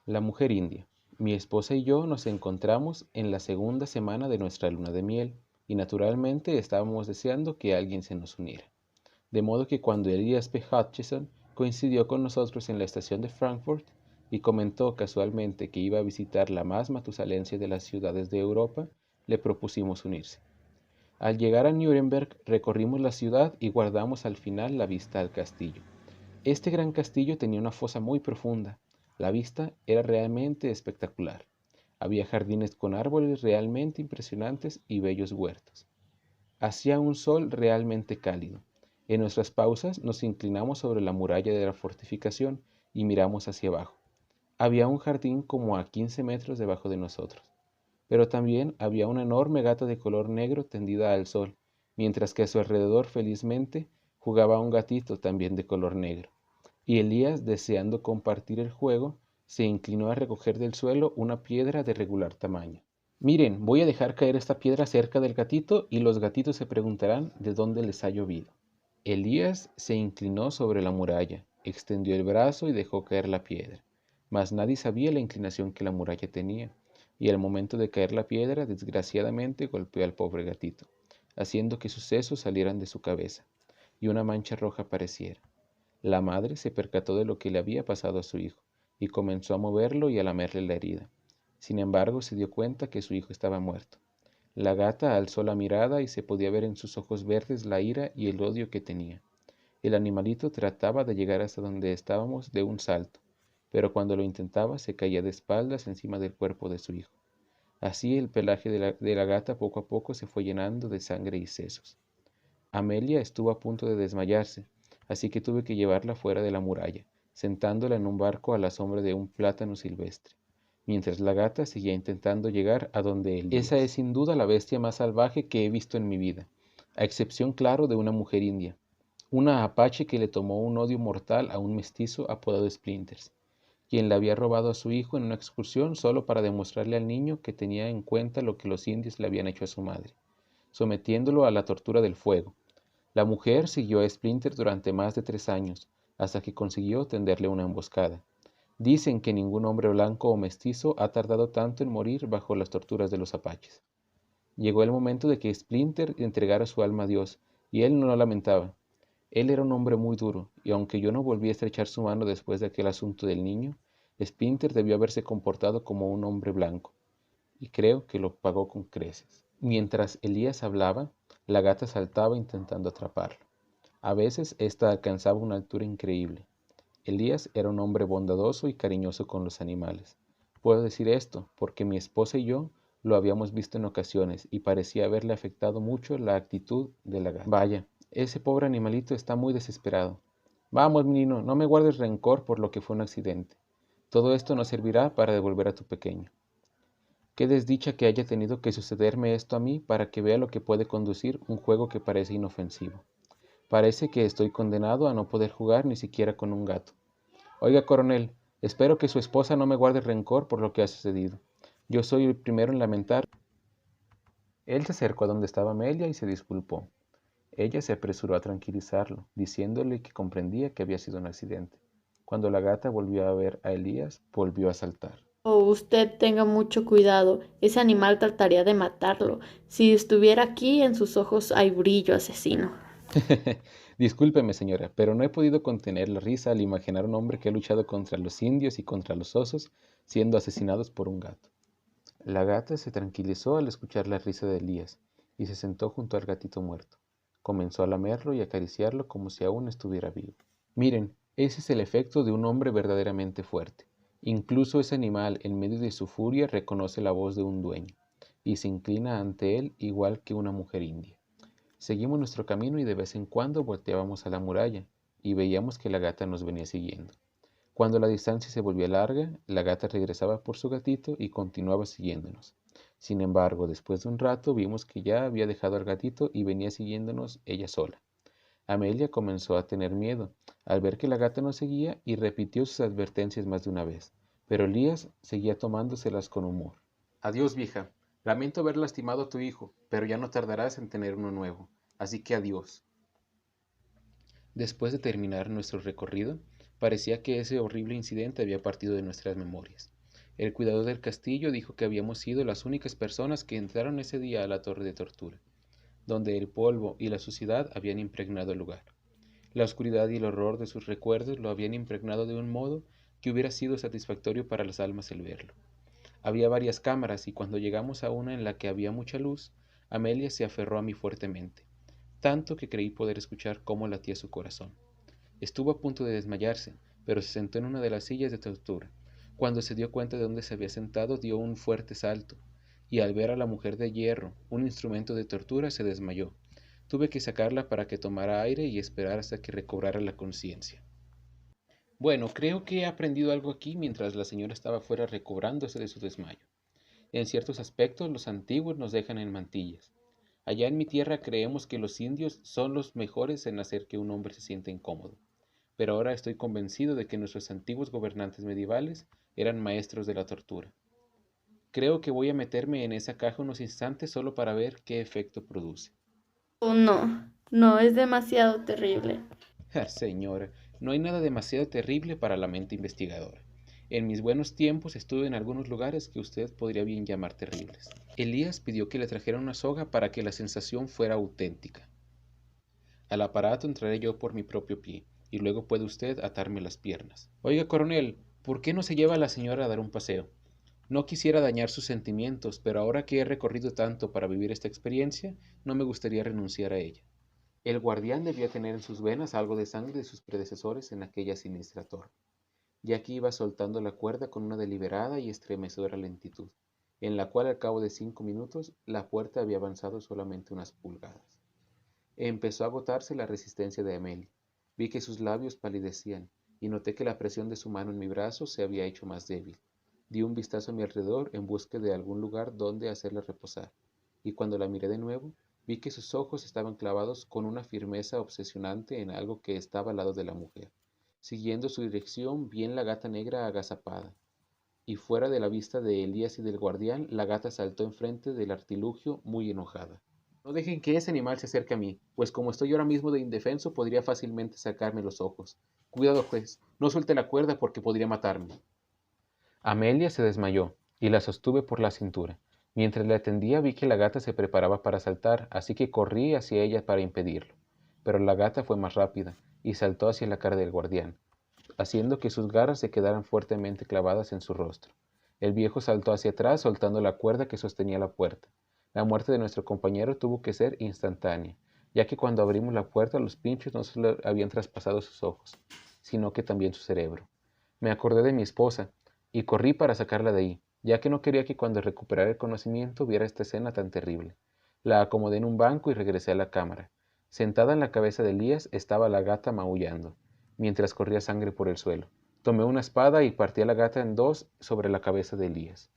La mujer india. Mi esposa y yo nos encontramos en la segunda semana de nuestra luna de miel y naturalmente estábamos deseando que alguien se nos uniera. De modo que cuando Elias P. Hutchison coincidió con nosotros en la estación de Frankfurt y comentó casualmente que iba a visitar la más matusalense de las ciudades de Europa, le propusimos unirse. Al llegar a Nuremberg recorrimos la ciudad y guardamos al final la vista al castillo. Este gran castillo tenía una fosa muy profunda. La vista era realmente espectacular. Había jardines con árboles realmente impresionantes y bellos huertos. Hacía un sol realmente cálido. En nuestras pausas nos inclinamos sobre la muralla de la fortificación y miramos hacia abajo. Había un jardín como a 15 metros debajo de nosotros, pero también había una enorme gata de color negro tendida al sol, mientras que a su alrededor felizmente jugaba un gatito también de color negro. Y Elías, deseando compartir el juego, se inclinó a recoger del suelo una piedra de regular tamaño. Miren, voy a dejar caer esta piedra cerca del gatito y los gatitos se preguntarán de dónde les ha llovido. Elías se inclinó sobre la muralla, extendió el brazo y dejó caer la piedra. Mas nadie sabía la inclinación que la muralla tenía, y al momento de caer la piedra, desgraciadamente golpeó al pobre gatito, haciendo que sus sesos salieran de su cabeza, y una mancha roja apareciera. La madre se percató de lo que le había pasado a su hijo, y comenzó a moverlo y a lamerle la herida. Sin embargo, se dio cuenta que su hijo estaba muerto. La gata alzó la mirada y se podía ver en sus ojos verdes la ira y el odio que tenía. El animalito trataba de llegar hasta donde estábamos de un salto, pero cuando lo intentaba se caía de espaldas encima del cuerpo de su hijo. Así el pelaje de la gata poco a poco se fue llenando de sangre y sesos. Amelia estuvo a punto de desmayarse, así que tuve que llevarla fuera de la muralla, sentándola en un barco a la sombra de un plátano silvestre, mientras la gata seguía intentando llegar a donde él. Esa es sin duda la bestia más salvaje que he visto en mi vida, a excepción claro de una mujer india, una apache que le tomó un odio mortal a un mestizo apodado Splinters, quien le había robado a su hijo en una excursión solo para demostrarle al niño que tenía en cuenta lo que los indios le habían hecho a su madre, sometiéndolo a la tortura del fuego. La mujer siguió a Splinter durante más de 3 años, hasta que consiguió tenderle una emboscada. Dicen que ningún hombre blanco o mestizo ha tardado tanto en morir bajo las torturas de los apaches. Llegó el momento de que Splinter entregara su alma a Dios, y él no lo lamentaba. Él era un hombre muy duro, y aunque yo no volví a estrechar su mano después de aquel asunto del niño, Splinter debió haberse comportado como un hombre blanco, y creo que lo pagó con creces. Mientras Elías hablaba, la gata saltaba intentando atraparlo. A veces ésta alcanzaba una altura increíble. Elías era un hombre bondadoso y cariñoso con los animales. Puedo decir esto porque mi esposa y yo lo habíamos visto en ocasiones y parecía haberle afectado mucho la actitud de la gata. Vaya, ese pobre animalito está muy desesperado. Vamos, menino, no me guardes rencor por lo que fue un accidente. Todo esto nos servirá para devolver a tu pequeño. Qué desdicha que haya tenido que sucederme esto a mí para que vea lo que puede conducir un juego que parece inofensivo. Parece que estoy condenado a no poder jugar ni siquiera con un gato. Oiga, coronel, espero que su esposa no me guarde rencor por lo que ha sucedido. Yo soy el primero en lamentar. Él se acercó a donde estaba Amelia y se disculpó. Ella se apresuró a tranquilizarlo, diciéndole que comprendía que había sido un accidente. Cuando la gata volvió a ver a Elías, volvió a saltar. Oh, usted tenga mucho cuidado. Ese animal trataría de matarlo. Si estuviera aquí, en sus ojos hay brillo asesino. Discúlpeme, señora, pero no he podido contener la risa al imaginar un hombre que ha luchado contra los indios y contra los osos siendo asesinados por un gato. La gata se tranquilizó al escuchar la risa de Elías y se sentó junto al gatito muerto. Comenzó a lamerlo y acariciarlo como si aún estuviera vivo. Miren, ese es el efecto de un hombre verdaderamente fuerte. Incluso ese animal, en medio de su furia, reconoce la voz de un dueño y se inclina ante él igual que una mujer india. Seguimos nuestro camino y de vez en cuando volteábamos a la muralla y veíamos que la gata nos venía siguiendo. Cuando la distancia se volvía larga, la gata regresaba por su gatito y continuaba siguiéndonos. Sin embargo, después de un rato vimos que ya había dejado al gatito y venía siguiéndonos ella sola. Amelia comenzó a tener miedo al ver que la gata nos seguía y repitió sus advertencias más de una vez, pero Elías seguía tomándoselas con humor. Adiós, vieja. Lamento haber lastimado a tu hijo, pero ya no tardarás en tener uno nuevo, así que adiós. Después de terminar nuestro recorrido, parecía que ese horrible incidente había partido de nuestras memorias. El cuidador del castillo dijo que habíamos sido las únicas personas que entraron ese día a la torre de tortura, donde el polvo y la suciedad habían impregnado el lugar. La oscuridad y el horror de sus recuerdos lo habían impregnado de un modo que hubiera sido satisfactorio para las almas el verlo. Había varias cámaras y cuando llegamos a una en la que había mucha luz, Amelia se aferró a mí fuertemente, tanto que creí poder escuchar cómo latía su corazón. Estuvo a punto de desmayarse, pero se sentó en una de las sillas de tortura. Cuando se dio cuenta de dónde se había sentado, dio un fuerte salto, y al ver a la mujer de hierro, un instrumento de tortura, se desmayó. Tuve que sacarla para que tomara aire y esperar hasta que recobrara la conciencia. Bueno, creo que he aprendido algo aquí mientras la señora estaba fuera recobrándose de su desmayo. En ciertos aspectos, los antiguos nos dejan en mantillas. Allá en mi tierra creemos que los indios son los mejores en hacer que un hombre se sienta incómodo. Pero ahora estoy convencido de que nuestros antiguos gobernantes medievales eran maestros de la tortura. Creo que voy a meterme en esa caja unos instantes solo para ver qué efecto produce. Oh, no, no, es demasiado terrible. Señora, no hay nada demasiado terrible para la mente investigadora. En mis buenos tiempos estuve en algunos lugares que usted podría bien llamar terribles. Elías pidió que le trajera una soga para que la sensación fuera auténtica. Al aparato entraré yo por mi propio pie, y luego puede usted atarme las piernas. Oiga, coronel, ¿por qué no se lleva a la señora a dar un paseo? No quisiera dañar sus sentimientos, pero ahora que he recorrido tanto para vivir esta experiencia, no me gustaría renunciar a ella. El guardián debía tener en sus venas algo de sangre de sus predecesores en aquella siniestra torre. Ya que iba soltando la cuerda con una deliberada y estremecedora lentitud, en la cual al cabo de 5 minutos la puerta había avanzado solamente unas pulgadas. Empezó a agotarse la resistencia de Amelia. Vi que sus labios palidecían y noté que la presión de su mano en mi brazo se había hecho más débil. Di un vistazo a mi alrededor en busca de algún lugar donde hacerla reposar, y cuando la miré de nuevo, vi que sus ojos estaban clavados con una firmeza obsesionante en algo que estaba al lado de la mujer. Siguiendo su dirección, vi en la gata negra agazapada, y fuera de la vista de Elías y del guardián, la gata saltó enfrente del artilugio muy enojada. No dejen que ese animal se acerque a mí, pues como estoy ahora mismo de indefenso, podría fácilmente sacarme los ojos. Cuidado, juez, no suelte la cuerda porque podría matarme. Amelia se desmayó y la sostuve por la cintura. Mientras la atendía vi que la gata se preparaba para saltar, así que corrí hacia ella para impedirlo. Pero la gata fue más rápida y saltó hacia la cara del guardián, haciendo que sus garras se quedaran fuertemente clavadas en su rostro. El viejo saltó hacia atrás soltando la cuerda que sostenía la puerta. La muerte de nuestro compañero tuvo que ser instantánea, ya que cuando abrimos la puerta los pinchos no solo habían traspasado sus ojos, sino que también su cerebro. Me acordé de mi esposa y corrí para sacarla de ahí, ya que no quería que cuando recuperara el conocimiento viera esta escena tan terrible. La acomodé en un banco y regresé a la cámara. Sentada en la cabeza de Elías estaba la gata maullando, mientras corría sangre por el suelo. Tomé una espada y partí a la gata en dos sobre la cabeza de Elías.